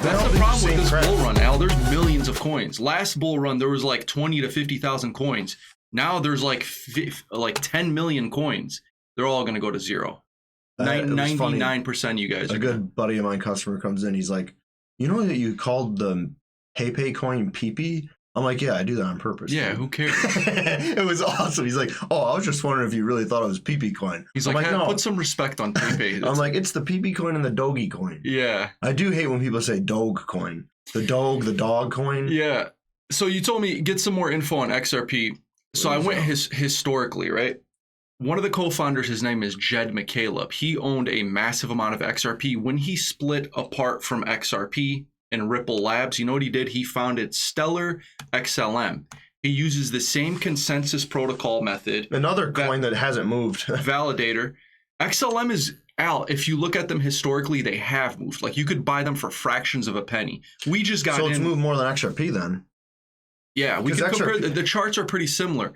That's the problem with this bull run, Al. There's millions of coins. Last bull run, there was like 20 to 50,000 coins. Now there's like 10 million coins. They're all going to go to zero. 99% of you guys. A good buddy of mine, customer, comes in. He's like, you know that you called the PayPay coin pee-pee? I'm like, yeah, I do that on purpose. Yeah, who cares? It was awesome. He's like, oh, I was just wondering if you really thought it was pee-pee coin. He's like, hey, no. Put some respect on PayPay. I'm like, it's the pee-pee coin and the doggy coin. Yeah. I do hate when people say dog coin. The dog coin. Yeah. So you told me get some more info on XRP. So I went historically, right? One of the co-founders, his name is Jed McCaleb. He owned a massive amount of XRP. When he split apart from XRP and Ripple Labs, you know what he did? He founded Stellar XLM. He uses the same consensus protocol method. Another coin that hasn't moved. Validator. XLM is, Al, if you look at them historically, they have moved. Like you could buy them for fractions of a penny. We just got So it's moved more than XRP then. Yeah, we can compare. The charts are pretty similar.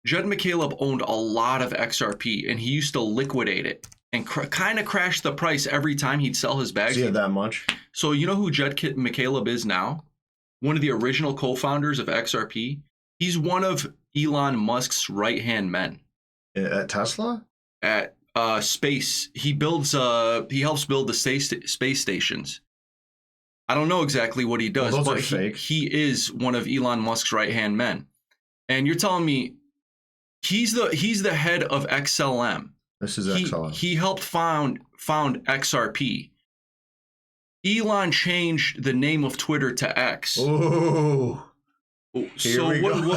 Jed McCaleb owned a lot of XRP, and he used to liquidate it and kind of crash the price every time he'd sell his bags. See it that much? So you know who Jed McCaleb is now? One of the original co-founders of XRP. He's one of Elon Musk's right-hand men. At Tesla? At space. He helps build the space stations. I don't know exactly what he does, but he is one of Elon Musk's right-hand men. And you're telling me he's the head of XLM. This is XLM. He helped found XRP. Elon changed the name of Twitter to X. Oh. So what do you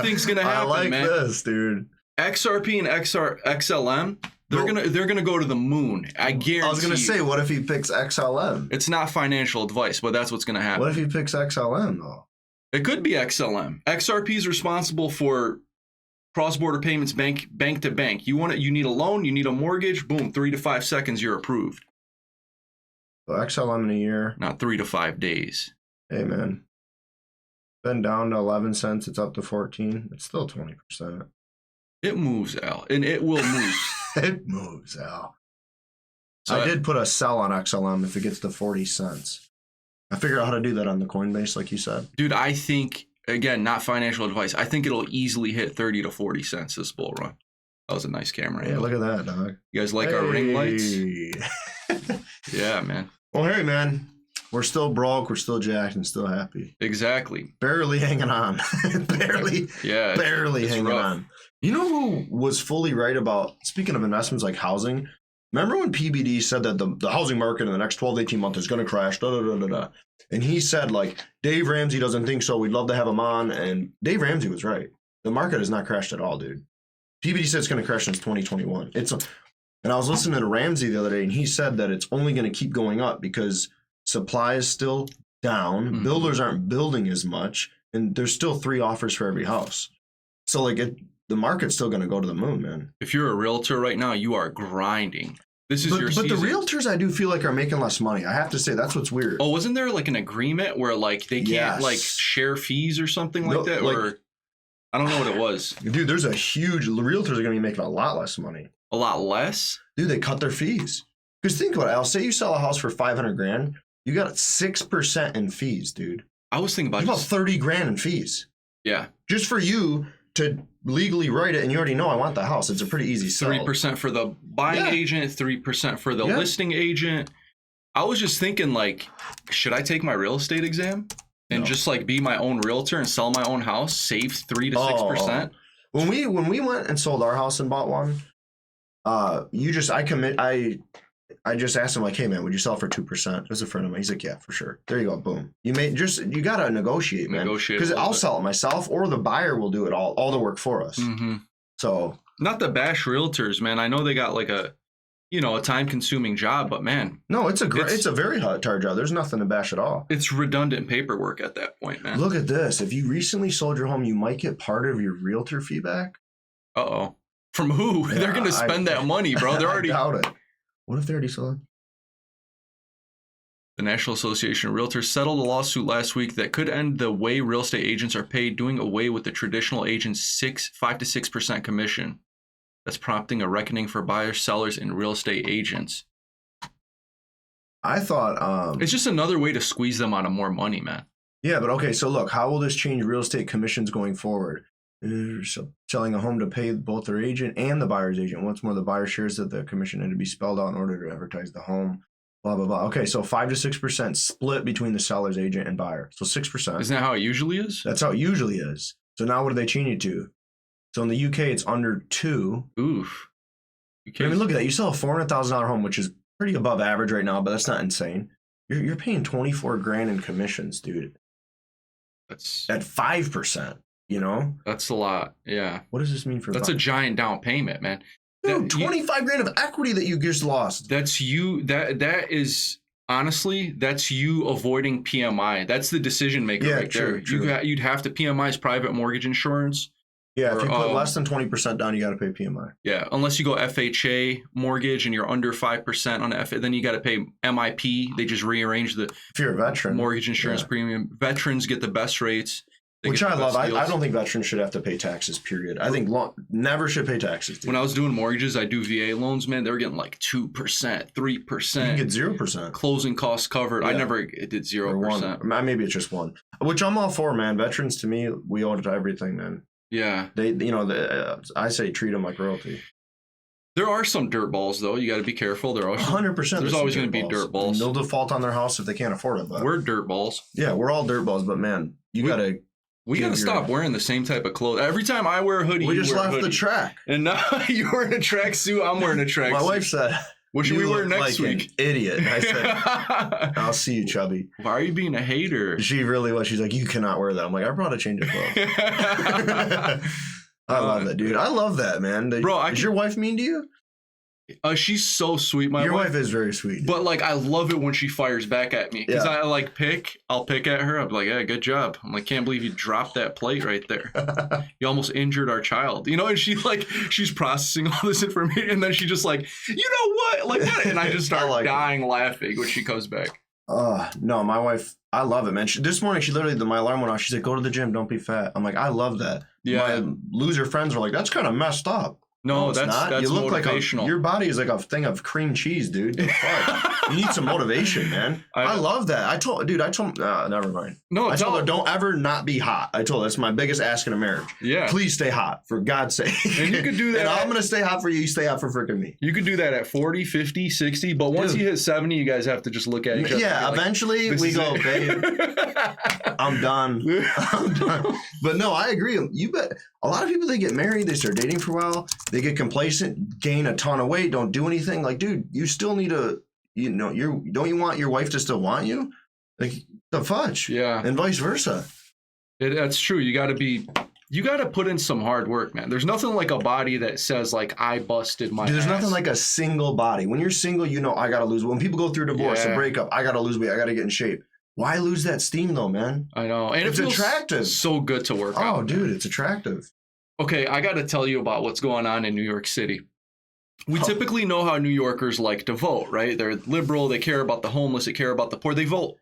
think's gonna happen, I like man? this, dude. XRP and XLM, they're gonna go to the moon. I guarantee. I was gonna say, what if he picks XLM? It's not financial advice, but that's what's gonna happen. What if he picks XLM though? It could be XLM. XRP is responsible for cross-border payments, bank to bank. You need a loan, you need a mortgage, boom, 3 to 5 seconds, you're approved. So XLM in a year. Not 3 to 5 days. Hey man. Been down to 11 cents, it's up to 14. It's still 20%. It moves, Al, and it will move. It moves, Al. So I did put a sell on XLM if it gets to 40 cents. I figured out how to do that on the Coinbase, like you said. Dude, I think, again, not financial advice, I think it'll easily hit 30 to 40 cents this bull run. That was a nice camera. Yeah, look at that, dog. You guys like our ring lights? Yeah, man. Well, hey, man. We're still broke, we're still jacked, and still happy. Exactly. Barely hanging on. barely hanging on. You know who was fully right about, speaking of investments like housing, remember when PBD said that the housing market in the next 12 to 18 months is going to crash, and he said, like, Dave Ramsey doesn't think so, we'd love to have him on, and Dave Ramsey was right. The market has not crashed at all, dude. PBD said it's going to crash since 2021. And I was listening to Ramsey the other day, and he said that it's only going to keep going up because supply is still down, builders aren't building as much, and there's still 3 offers for every house. So, like, the market's still going to go to the moon, man. If you're a realtor right now, you are grinding. This is your season. But the realtors, I do feel like, are making less money. I have to say, that's what's weird. Oh, wasn't there like an agreement where like they can't like share fees or something like that? Like, or I don't know what it was. Dude, there's a huge, realtors are going to be making a lot less money. A lot less? Dude, they cut their fees. Because think about it, I'll say you sell a house for $500,000, you got 6% in fees, dude. I was thinking about about $30,000 in fees. Yeah. Just for you to legally write it, and you already know I want the house. It's a pretty easy sell. 3% for the buying agent, 3% for the listing agent. I was just thinking, like, should I take my real estate exam and just like be my own realtor and sell my own house, save 3 to 6%? When we went and sold our house and bought one, I just asked him, like, hey man, would you sell for 2%? It was a friend of mine. He's like, yeah, for sure. There you go, boom. You gotta negotiate, man. Because I'll sell it myself, or the buyer will do it all the work for us. Mm-hmm. So not to bash realtors, man. I know they got like a time-consuming job, but man, no, it's a very hard job. There's nothing to bash at all. It's redundant paperwork at that point, man. Look at this. If you recently sold your home, you might get part of your realtor fee back. Uh-oh. From who? Yeah, they're gonna spend that money, bro. They're already. I doubt it. What if they already sold it? The National Association of Realtors settled a lawsuit last week that could end the way real estate agents are paid, doing away with the traditional agent's 5 to 6% commission. That's prompting a reckoning for buyers, sellers, and real estate agents. I thought it's just another way to squeeze them out of more money, man. Yeah, but okay, so look, how will this change real estate commissions going forward? So selling a home to pay both their agent and the buyer's agent. Once more, the buyer shares that the commission had to be spelled out in order to advertise the home. Blah, blah, blah. Okay, so 5 to 6% split between the seller's agent and buyer. So 6%. Isn't that how it usually is? That's how it usually is. So now what do they change it to? So in the UK, it's under 2. Oof. I mean, look at that. You sell a $400,000 home, which is pretty above average right now, but that's not insane. You're paying $24,000 in commissions, dude. That's at 5%. You know, that's a lot. Yeah. What does this mean for? That's a giant down payment, man. Dude, $25,000 of equity that you just lost. That's you. That is honestly, that's you avoiding PMI. That's the decision maker right there. True. You'd have to PMI's private mortgage insurance. Yeah, if you put less than 20% down, you got to pay PMI. Yeah, unless you go FHA mortgage and you're under 5% on FHA, then you got to pay MIP. They just rearrange the if you're a veteran mortgage insurance premium. Veterans get the best rates. Which I love. I don't think veterans should have to pay taxes, period. I think never should pay taxes. Dude. When I was doing mortgages, I do VA loans, man. They were getting like 2%, 3%. You can get 0%. Closing costs covered. Yeah. I never did 0%. Maybe it's just 1. Which I'm all for, man. Veterans, to me, we owe it to everything, man. Yeah. I say treat them like royalty. There are some dirt balls, though. You got to be careful. There are 100%. There's always going to be dirt balls. They'll default on their house if they can't afford it. But we're dirt balls. Yeah, we're all dirt balls. But, man, you got to... We got to stop wearing the same type of clothes. Every time I wear a hoodie, we just left the track. And now you're wearing a tracksuit, I'm wearing a tracksuit. My wife said, what should we wear next week? An idiot. And I said, I'll see you, chubby. Why are you being a hater? She really was. She's like, you cannot wear that. I'm like, I brought a change of clothes. I love that, dude. I love that, man. Bro, is your wife mean to you? She's so sweet. Your wife is very sweet, dude. But like, I love it when she fires back at me because I'll pick at her. I'm like, yeah, good job. I'm like, can't believe you dropped that plate right there. You almost injured our child, you know. And she's processing all this information, and then she just like, you know what, like what? And I just start dying laughing when she comes back. No, my wife, I love it, man. This morning, my alarm went off. She said, go to the gym, don't be fat. I'm like, I love that. Yeah. My loser friends were like, that's kind of messed up. No, that's you look motivational. Like your body is like a thing of cream cheese, dude. You need some motivation, man. I love that. I told never mind. No, I told her, don't ever not be hot. I told her, that's my biggest ask in a marriage. Yeah. Please stay hot, for God's sake. And you could do that. And I'm going to stay hot for you. You stay hot for freaking me. You could do that at 40, 50, 60. But once you hit 70, you guys have to just look at each other. Yeah, eventually we go, babe, I'm done. I'm done. But no, I agree. You bet. A lot of people, they get married, they start dating for a while, they get complacent, gain a ton of weight, don't do anything. Like, dude, you still need don't you want your wife to still want you? Like, the fudge. Yeah. And vice versa. That's true. You got to put in some hard work, man. There's nothing like a body that says, like, I busted my There's ass. nothing like a single body. When you're single, I got to lose weight. When people go through divorce, a breakup, I got to lose weight, I got to get in shape. Why lose that steam, though, man? I know. And it's attractive. So good to work out. Oh, dude, it's attractive. Okay, I got to tell you about what's going on in New York City. We typically know how New Yorkers like to vote, right? They're liberal. They care about the homeless. They care about the poor. They vote.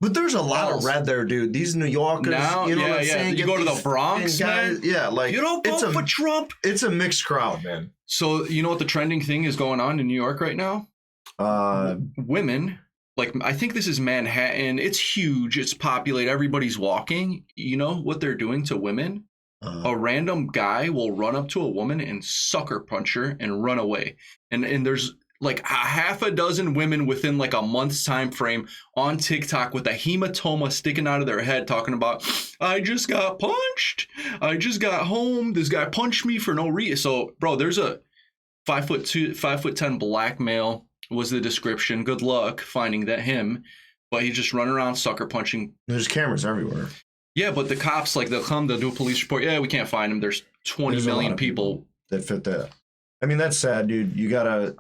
But there's a lot of red there, dude. These New Yorkers, you know what I'm saying? You go to the Bronx, man. Yeah, like you don't vote for Trump. It's a mixed crowd, man. So you know what the trending thing is going on in New York right now? Women. Like, I think this is Manhattan. It's huge. It's populated. Everybody's walking. You know what they're doing to women? A random guy will run up to a woman and sucker punch her and run away. And there's like a half a dozen women within like a month's time frame on TikTok with a hematoma sticking out of their head talking about, I just got punched. I just got home. This guy punched me for no reason. So, bro, there's a 5'10" black male was the description. Good luck finding him. But he's just running around sucker punching. There's cameras everywhere. Yeah, but the cops, they'll do a police report. Yeah, we can't find him. There's 20 million people that fit that. I mean, that's sad, dude. You gotta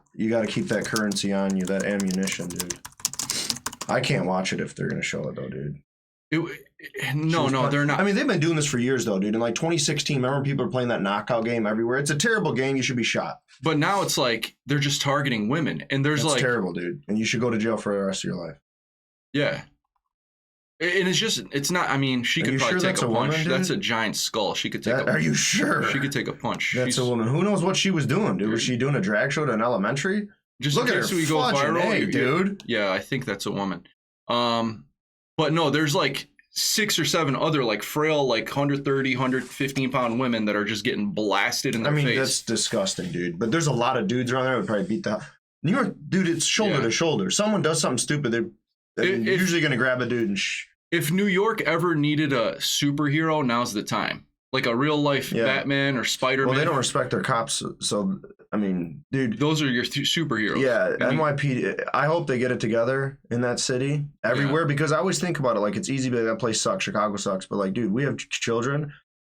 keep that currency on you, that ammunition, dude. I can't watch it if they're gonna show it though, dude. No, they're not. I mean, they've been doing this for years though, dude. In like 2016, remember people are playing that knockout game everywhere. It's a terrible game. You should be shot. But now it's like they're just targeting women, and that's terrible, dude. And you should go to jail for the rest of your life. Yeah. And it's not, I mean, she could probably take a punch. Woman, that's a giant skull. She could take a punch. Are you sure? She could take a punch. That's a woman. Who knows what she was doing, dude? Was she doing a drag show to an elementary? Just Look in at case her we go fudging viral, egg, dude. Yeah, I think that's a woman. But no, there's like 6 or 7 other like frail, like 130, 115 pound women that are just getting blasted in their face. That's disgusting, dude. But there's a lot of dudes around there that would probably beat the New York, dude. It's shoulder to shoulder. Someone does something stupid, they're usually gonna grab a dude and. If New York ever needed a superhero, now's the time. Like a real life Batman or Spider-Man. Well, they don't respect their cops, so I mean, dude, those are your superheroes. Yeah, NYPD. I hope they get it together in that city everywhere because I always think about it like it's easy, but that place sucks. Chicago sucks, but like, dude, we have children.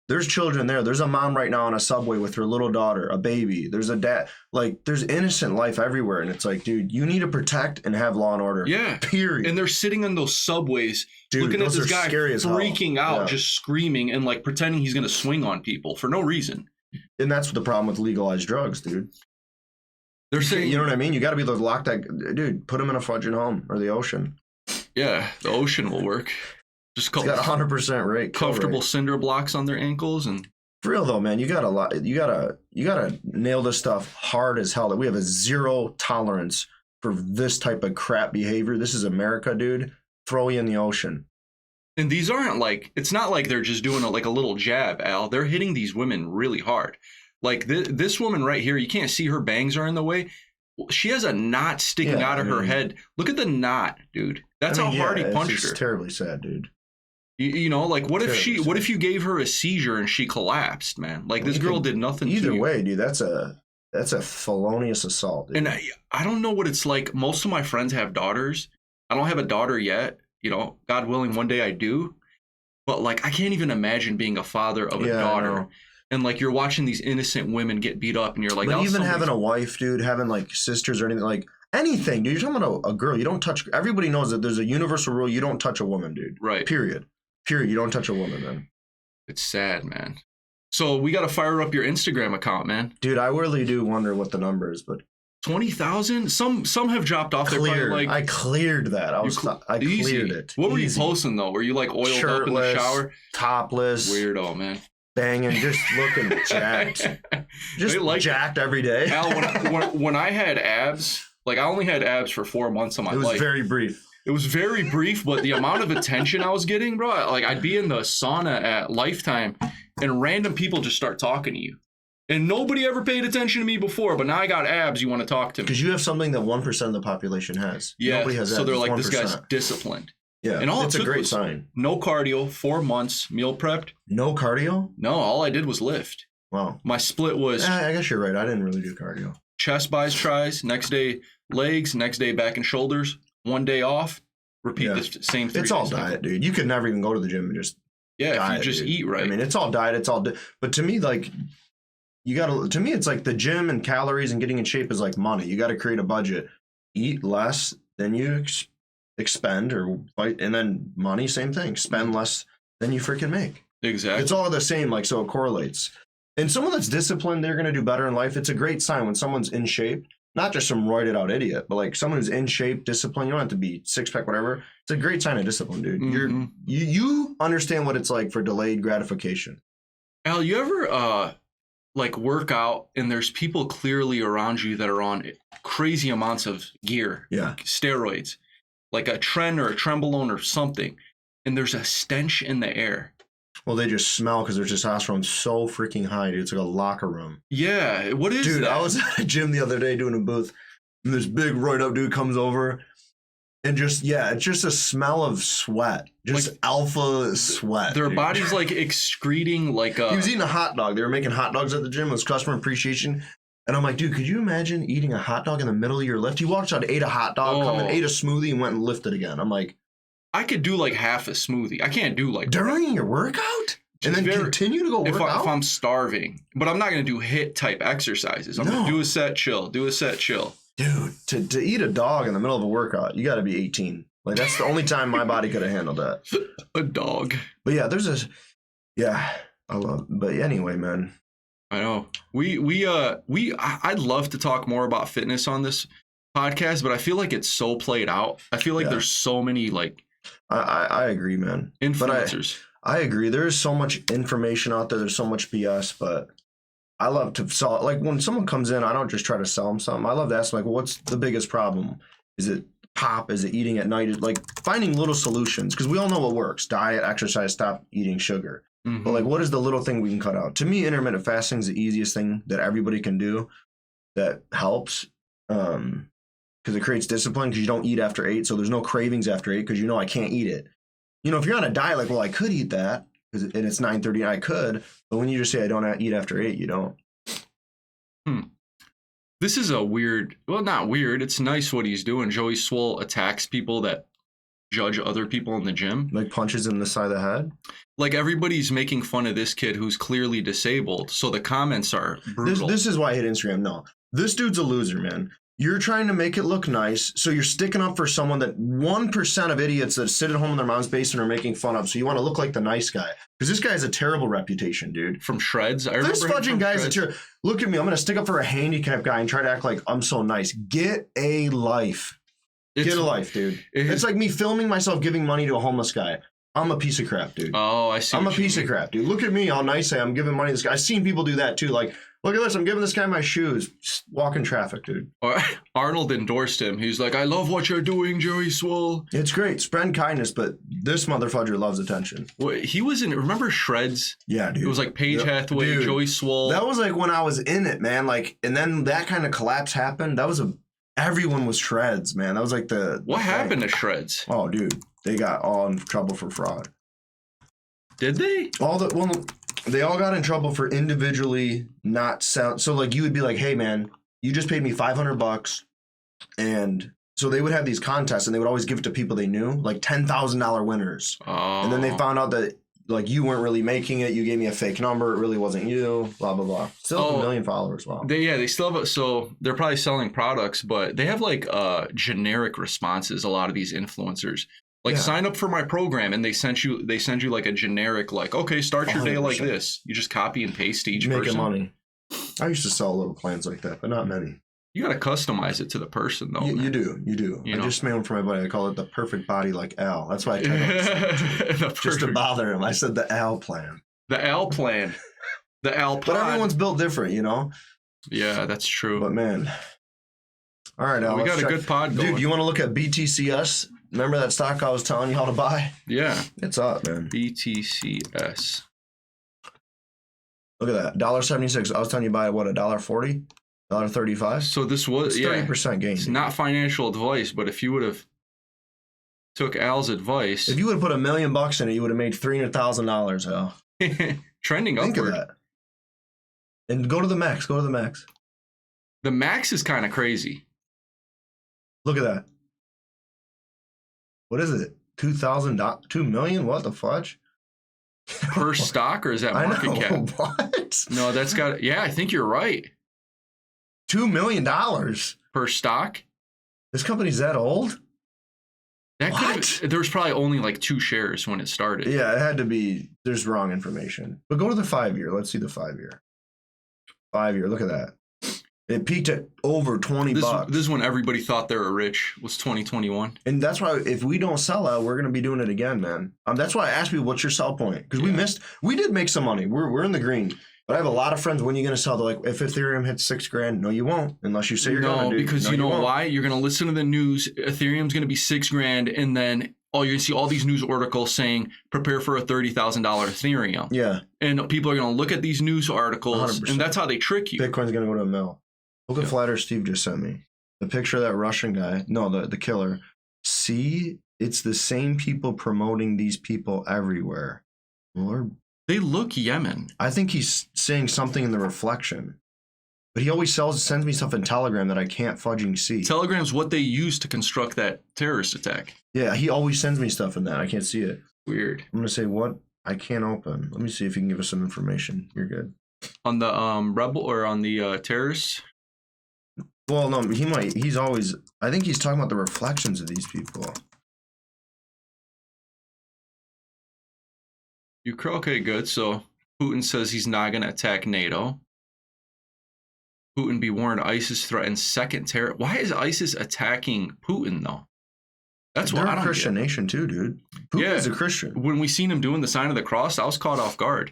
There's children there. There's a mom right now on a subway with her little daughter, a baby. There's a dad. Like, there's innocent life everywhere, and it's like, dude, you need to protect and have law and order. Yeah. Period. And they're sitting on those subways, dude, looking at this guy freaking out, just screaming and like pretending he's gonna swing on people for no reason. And that's the problem with legalized drugs, dude. They're saying, you know what I mean? You got to be able to lock that dude. Put him in a fudging home or the ocean. Yeah, the ocean will work. Just got 100% rate. Comfortable cinder blocks on their ankles, and for real though, man, you gotta nail this stuff hard as hell. That we have a zero tolerance for this type of crap behavior. This is America, dude. Throw you in the ocean. And these aren't like, it's not like they're just doing like a little jab, Al. They're hitting these women really hard. Like this woman right here, you can't see her bangs are in the way. She has a knot sticking out of her head. Look at the knot, dude. That's how hard he punched her. It's terribly sad, dude. You know, like what if you gave her a seizure and she collapsed, man? Like this girl did nothing to you. Either way, dude, that's a felonious assault, dude. And I don't know what it's like. Most of my friends have daughters. I don't have a daughter yet. You know, God willing, one day I do. But like, I can't even imagine being a father of a daughter. And like, you're watching these innocent women get beat up, and you're like, but even having a wife, dude, having like sisters or anything, like anything, dude. You're talking about a girl. You don't touch. Everybody knows that there's a universal rule. You don't touch a woman, dude. Right. Period. You don't touch a woman, man. It's sad, man. So we got to fire up your Instagram account, man. Dude, I really do wonder what the number is, but 20,000. Some have dropped off. Cleared. Like, I cleared that. I cleared it. What were you posting though? Were you like oiled shirtless, up in the shower? Topless. Weirdo, man. Banging, just looking jacked. Just like jacked every day. Al, when I had abs, like I only had abs for 4 months of my life. It was very brief. It was very brief, but the amount of attention I was getting, bro, like I'd be in the sauna at Lifetime and random people just start talking to you. And nobody ever paid attention to me before, but now I got abs, you want to talk to me. Because you have something that 1% of the population has. Yeah, nobody has so they're like, 1%. this guy's disciplined. Yeah, and all it's a great sign. No cardio, 4 months, meal prepped. No cardio? No, all I did was lift. Wow. My split was... I guess you're right. I didn't really do cardio. Chest, bis, tris, next day legs, next day back and shoulders, 1 day off, repeat the same 3 days. It's all diet, dude. You could never even go to the gym and just diet, if you just eat right. I mean, it's all diet. It's all... But to me, like... To me, it's like the gym and calories and getting in shape is like money. You got to create a budget. Eat less than you expend, and then money, same thing. Spend less than you freaking make. Exactly. It's all the same, like, so it correlates. And someone that's disciplined, they're going to do better in life. It's a great sign when someone's in shape, not just some roided out idiot, but like someone who's in shape, disciplined. You don't have to be 6-pack, whatever. It's a great sign of discipline, dude. Mm-hmm. You understand what it's like for delayed gratification. Al, you ever like work out and there's people clearly around you that are on crazy amounts of gear, like steroids, like a tren or a trenbolone or something, and there's a stench in the air? Well, they just smell because their testosterone's so freaking high, dude. It's like a locker room. Yeah, what is dude, that? I was at a gym the other day doing a booth, and this big roid up dude comes over, and just, it's just a smell of sweat. Just like, alpha sweat. Their body's like excreting like a... He was eating a hot dog. They were making hot dogs at the gym. It was customer appreciation. And I'm like, dude, could you imagine eating a hot dog in the middle of your lift? He walked out, ate a hot dog, come and ate a smoothie, and went and lifted again. I'm like... I could do like half a smoothie. I can't do like... During your workout? And then continue to go work out? If I'm starving. But I'm not going to do HIIT type exercises. I'm going to do a set, chill. Do a set, chill. Dude, to eat a dog in the middle of a workout, you got to be 18. Like, that's the only time my body could have handled that. A dog. But yeah, there's a... Yeah, I love... But anyway, man. I know. I'd love to talk more about fitness on this podcast, but I feel like it's so played out. I feel like there's so many, like... I agree, man. Influencers. But I agree. There is so much information out there. There's so much BS, but I love to sell. Like when someone comes in, I don't just try to sell them something. I love to ask them, like, well, what's the biggest problem? Is it pop? Is it eating at night? Like finding little solutions, because we all know what works: diet, exercise, stop eating sugar. Mm-hmm. But like, what is the little thing we can cut out? To me, intermittent fasting is the easiest thing that everybody can do that helps, because it creates discipline, because you don't eat after 8, so there's no cravings after 8, because you know I can't eat it. You know, if you're on a diet, like, well, I could eat that, and it's 9:30, I could, but when you just say I don't eat after 8, you don't. This is a weird, well, not weird. It's nice what he's doing. Joey Swoll attacks people that judge other people in the gym. Like punches in the side of the head? Like everybody's making fun of this kid who's clearly disabled. So the comments are brutal. This is why I hate Instagram. No, this dude's a loser, man. You're trying to make it look nice, so you're sticking up for someone that 1% of idiots that sit at home in their mom's basement are making fun of. So you want to look like the nice guy, because this guy has a terrible reputation, dude. From Shreds, I remember. This fudging guy's a terrible. Look at me. I'm gonna stick up for a handicapped guy and try to act like I'm so nice. Get a life. Get a life, dude. It's like me filming myself giving money to a homeless guy. I'm a piece of crap, dude. Oh, I see. I'm a piece of crap, dude. Look at me, how nice I am. I'm giving money to this guy. I've seen people do that too. Like, look at this. I'm giving this guy my shoes. Just walk in traffic, dude. Arnold endorsed him. He's like, I love what you're doing, Joey Swoll. It's great. Spread kindness, but this motherfucker loves attention. Well, he was in, remember Shreds? Yeah, dude. It was like Paige Hathaway, dude, Joey Swoll. That was like when I was in it, man. Like, and then that kind of collapse happened. That was everyone was Shreds, man. That was like What happened to Shreds? Oh, dude. They got all in trouble for fraud. Did they? They all got in trouble for individually not sell. So like you would be like, hey man, you just paid me $500, and so they would have these contests, and they would always give it to people they knew, like $10,000 winners. Oh. And then they found out that like you weren't really making it. You gave me a fake number. It really wasn't you. Blah blah blah. Still 1 million followers. Wow. They still have. So they're probably selling products, but they have like generic responses. A lot of these influencers. Like sign up for my program, and they send you like a generic, like, okay, start your day 100%. Like this. You just copy and paste to each person. Making money. I used to sell little plans like that, but not many. You got to customize it to the person, though. You do. I just made one for my buddy. I call it the perfect body like Al. That's why I tried just to bother him. I said the Al plan. The Al plan. The Al pod. But everyone's built different, you know? Yeah, that's true. But man. All right, Al. We got a good pod going. Dude, you want to look at BTCS? Remember that stock I was telling you how to buy? Yeah. It's up, man. BTCS. Look at that. $1.76. I was telling you buy what, $1.40? $1.35? So this was 30% gain. It's not financial advice, but if you would have took Al's advice. If you would have put $1 million in it, you would have made $300,000, Al. Trending upward. Think of that. And go to the max. Go to the max. The max is kind of crazy. Look at that. What is it? $2 million? What the fudge? Per stock, or is that market cap? What? No, that's got. Yeah, I think you're right. $2 million per stock. This company's that old? There was probably only like 2 shares when it started. Yeah, it had to be. There's wrong information. But go to the 5-year. Let's see the 5-year. 5-year. Look at that. It peaked at over $20. This is when everybody thought they were rich. Was 2021. And that's why if we don't sell out, we're gonna be doing it again, man. That's why I asked people, what's your sell point? Because we did make some money. We're in the green. But I have a lot of friends. When are you gonna sell? They're like, if Ethereum hits $6,000, no, you won't, unless you say you're gonna. No, because you know why? You're gonna listen to the news. Ethereum's gonna be $6,000, and then you're gonna see all these news articles saying prepare for a $30,000 Ethereum. Yeah. And people are gonna look at these news articles, 100%. And that's how they trick you. Bitcoin's gonna go to $1 million. Look at Flat Earth Steve just sent me. The picture of that Russian guy. No, the killer. See, it's the same people promoting these people everywhere. Lord. They look Yemen. I think he's saying something in the reflection. But he always sends me stuff in Telegram that I can't fudging see. Telegram's what they use to construct that terrorist attack. Yeah, he always sends me stuff in that. I can't see it. Weird. I'm going to say what? I can't open. Let me see if you can give us some information. You're good. On the rebel or on the terrorists? Well, no, he might. He's always. I think he's talking about the reflections of these people. Okay, good. So Putin says he's not going to attack NATO. Putin be warned ISIS threatens second terror. Why is ISIS attacking Putin, though? That's what I don't get. They're a Christian nation, too, dude. Putin is a Christian. When we seen him doing the sign of the cross, I was caught off guard.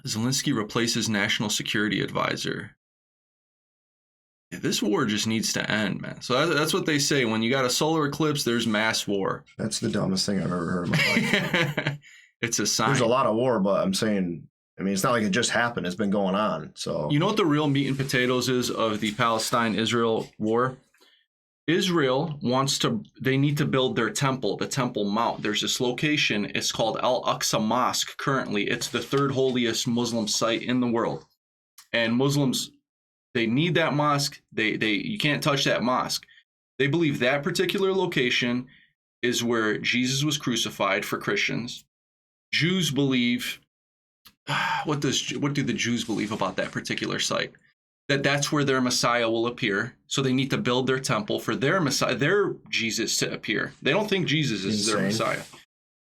Zelensky replaces national security advisor. Yeah, this war just needs to end, man. So that's what they say. When you got a solar eclipse, there's mass war. That's the dumbest thing I've ever heard in my life. It's a sign. There's a lot of war, but I'm saying, I mean, it's not like it just happened. It's been going on. So you know what the real meat and potatoes is of the Palestine-Israel war? Israel they need to build their temple, the Temple Mount. There's this location. It's called Al-Aqsa Mosque currently. It's the third holiest Muslim site in the world. And Muslims, they need that mosque. You can't touch that mosque. They believe that particular location is where Jesus was crucified for Christians. Jews believe, what do the Jews believe about that particular site? That's where their Messiah will appear. So they need to build their temple for their Messiah, their Jesus to appear. They don't think Jesus is their Messiah.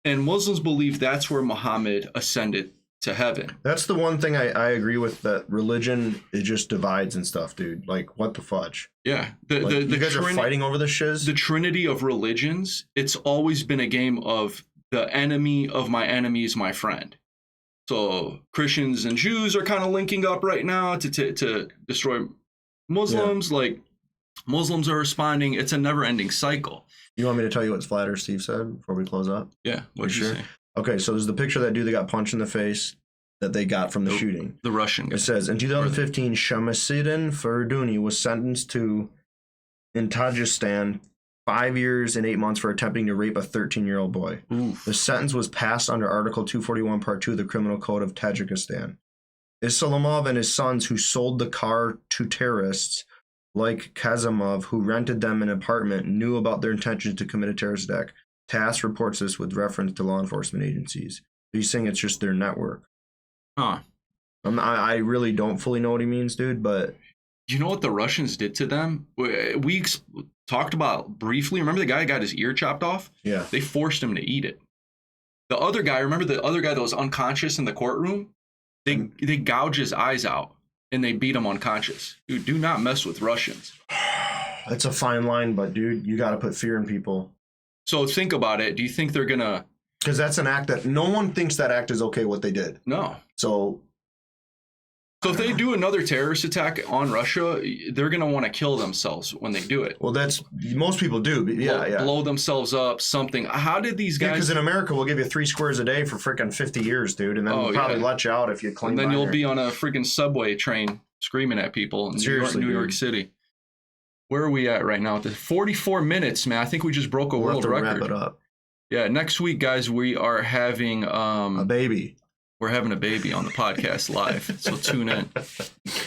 And Muslims believe that's where Muhammad ascended to heaven. That's the one thing I agree with, that religion, it just divides and stuff, dude. Like, what the fudge? Yeah. You guys are fighting over this shiz? The trinity of religions, it's always been a game of the enemy of my enemy is my friend. So Christians and Jews are kind of linking up right now to destroy Muslims. Yeah. Like, Muslims are responding. It's a never-ending cycle. You want me to tell you what Flat Earth Steve said before we close up? Yeah. What did you say? Okay, so there's the picture of that dude that got punched in the face that they got from the shooting. The Russian guy. It says, in 2015, Shamsuddin Farduni was sentenced in Tajikistan 5 years and 8 months for attempting to rape a 13-year-old boy. Oof. The sentence was passed under Article 241, Part 2 of the Criminal Code of Tajikistan. Islamov and his sons, who sold the car to terrorists like Kazimov, who rented them an apartment, knew about their intention to commit a terrorist attack. TASS reports this with reference to law enforcement agencies. He's saying it's just their network. Huh. I really don't fully know what he means, dude, but... You know what the Russians did to them? We talked about briefly. Remember the guy got his ear chopped off? Yeah. They forced him to eat it. The other guy, remember the other guy that was unconscious in the courtroom? They gouge his eyes out and they beat him unconscious. Dude, do not mess with Russians. It's a fine line, but dude, you got to put fear in people. So think about it. Do you think they're going to... Because that's an act that no one thinks that act is okay, what they did. No. So if they do another terrorist attack on Russia, they're going to want to kill themselves when they do it. Well, that's... Most people do. Yeah. Blow themselves up, something. How did these guys... Yeah, because in America, we'll give you 3 squares a day for freaking 50 years, dude. And then we'll probably let you out if you claim... And then you'll be on a freaking subway train screaming at people in New York City. Where are we at right now? 44 minutes, man. I think we just broke a world record. Wrap it up. Yeah, next week, guys, we are having... a baby. We're having a baby on the podcast live, so tune in.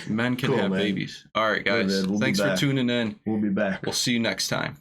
Men can have babies. All right, guys. Thanks for tuning in. We'll be back. We'll see you next time.